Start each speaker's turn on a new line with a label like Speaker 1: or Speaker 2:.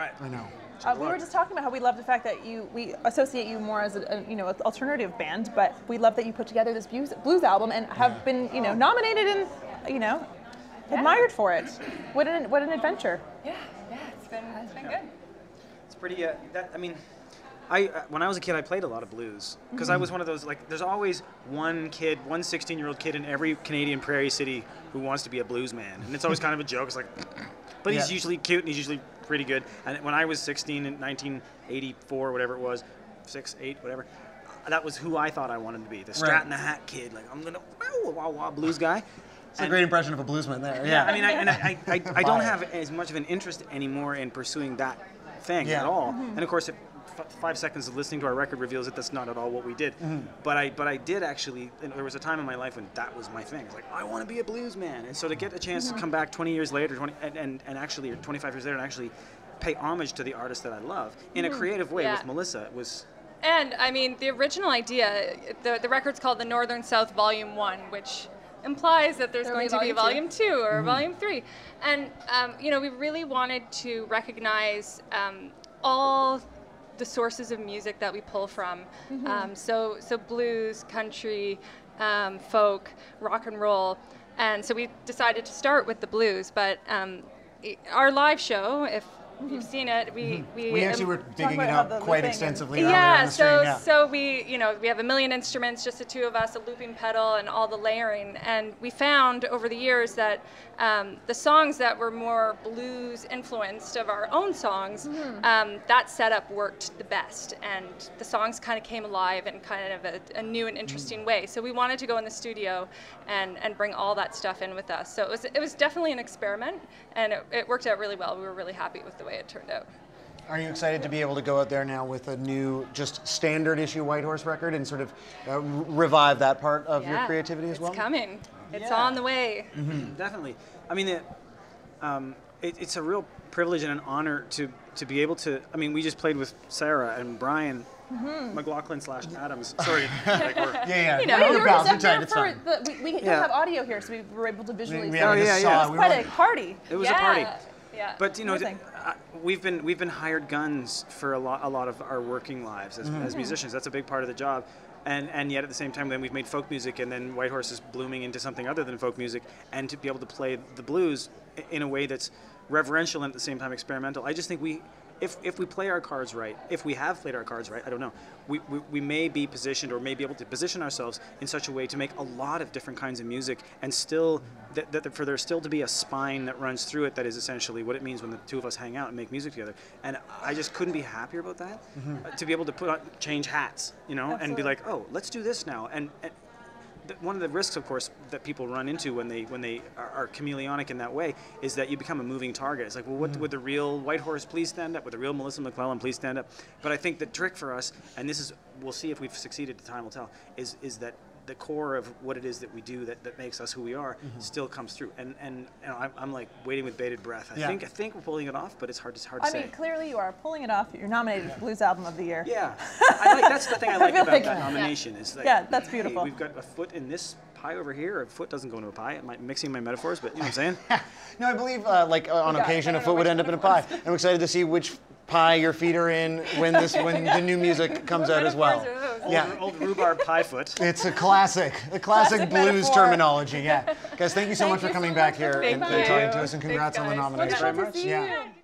Speaker 1: right.
Speaker 2: I know.
Speaker 3: We were just talking about how we love the fact that we associate you more as an alternative band, but we love that you put together this blues album and have been nominated and admired for it. What an adventure.
Speaker 4: Yeah, it's been good.
Speaker 1: It's pretty. When I was a kid, I played a lot of blues because I was one of those, like, there's always one 16-year-old kid in every Canadian prairie city who wants to be a blues man, and it's always kind of a joke. It's like, but he's usually cute and he's usually pretty good. And when I was 16 in 1984, whatever it was, 6, 8, whatever, that was who I thought I wanted to be, the Strat in the Hat kid. Like, I'm gonna wah blues guy.
Speaker 2: It's a great impression of a bluesman there. Yeah.
Speaker 1: I mean, I don't have as much of an interest anymore in pursuing that thing at all. And of course, 5 seconds of listening to our record reveals that that's not at all what we did. But I did actually. There was a time in my life when that was my thing. It's like, I want to be a blues man. And so to get a chance to come back 20 years later, and actually, or 25 years later, and actually pay homage to the artist that I love in a creative way with Melissa was.
Speaker 4: And I mean, the original idea, the record's called the Northern South Volume 1, which implies that there's going to be a Volume 2 or a Volume 3. And, we really wanted to recognize all the sources of music that we pull from. So blues, country, folk, rock and roll. And so we decided to start with the blues. But our live show, if you've seen it, we
Speaker 2: actually were digging it up quite extensively.
Speaker 4: So we have a million instruments, just the two of us, a looping pedal, and all the layering. And we found over the years that the songs that were more blues influenced of our own songs, that setup worked the best, and the songs kind of came alive in kind of a new and interesting way. So we wanted to go in the studio and bring all that stuff in with us. So it was definitely an experiment, and it worked out really well. We were really happy with the way it turned out.
Speaker 2: Are you excited to be able to go out there now with a new, just standard issue Whitehorse record and sort of revive that part of your creativity as well?
Speaker 4: It's coming. It's on the way.
Speaker 1: Definitely. I mean, it's a real privilege and an honor to be able to. I mean, we just played with Sarah and Brian McLaughlin / Adams. Sorry. Like
Speaker 3: we don't have audio here, so we were able to visually see. It was quite a party.
Speaker 1: It was a party.
Speaker 4: Yeah.
Speaker 1: But we've been hired guns for a lot of our working lives as musicians. That's a big part of the job. And yet at the same time, then we've made folk music, and then Whitehorse is blooming into something other than folk music, and to be able to play the blues in a way that's reverential and at the same time experimental. I just think if we play our cards right, if we have played our cards right, I don't know, we may be positioned or may be able to position ourselves in such a way to make a lot of different kinds of music, and still for there still to be a spine that runs through it that is essentially what it means when the two of us hang out and make music together. And I just couldn't be happier about that, to be able to change hats, and be like, oh, let's do this now. And one of the risks, of course, that people run into when they are chameleonic in that way is that you become a moving target. It's like, well, what would the real Whitehorse please stand up? Would the real Melissa McClellan please stand up? But I think the trick for us, and this is, we'll see if we've succeeded, time will tell, is that the core of what it is that we do that makes us who we are still comes through. And I'm like waiting with bated breath. I think we're pulling it off, but it's hard to say.
Speaker 3: I mean, clearly you are pulling it off. You're nominated for Blues Album of the Year.
Speaker 1: Yeah, that's the thing I like about that nomination. Is like,
Speaker 3: that's beautiful.
Speaker 1: Hey, we've got a foot in this pie over here. A foot doesn't go into a pie. I'm mixing my metaphors, but you know what I'm saying?
Speaker 2: No, I believe on occasion a foot would end up in a pie. I'm excited to see which pie your feet are in when the new music comes out as well.
Speaker 1: Old rhubarb pie foot.
Speaker 2: It's a classic blues terminology. Yeah, guys, thank you so much for coming back here and talking to us, and congrats on the nomination.
Speaker 3: Very much.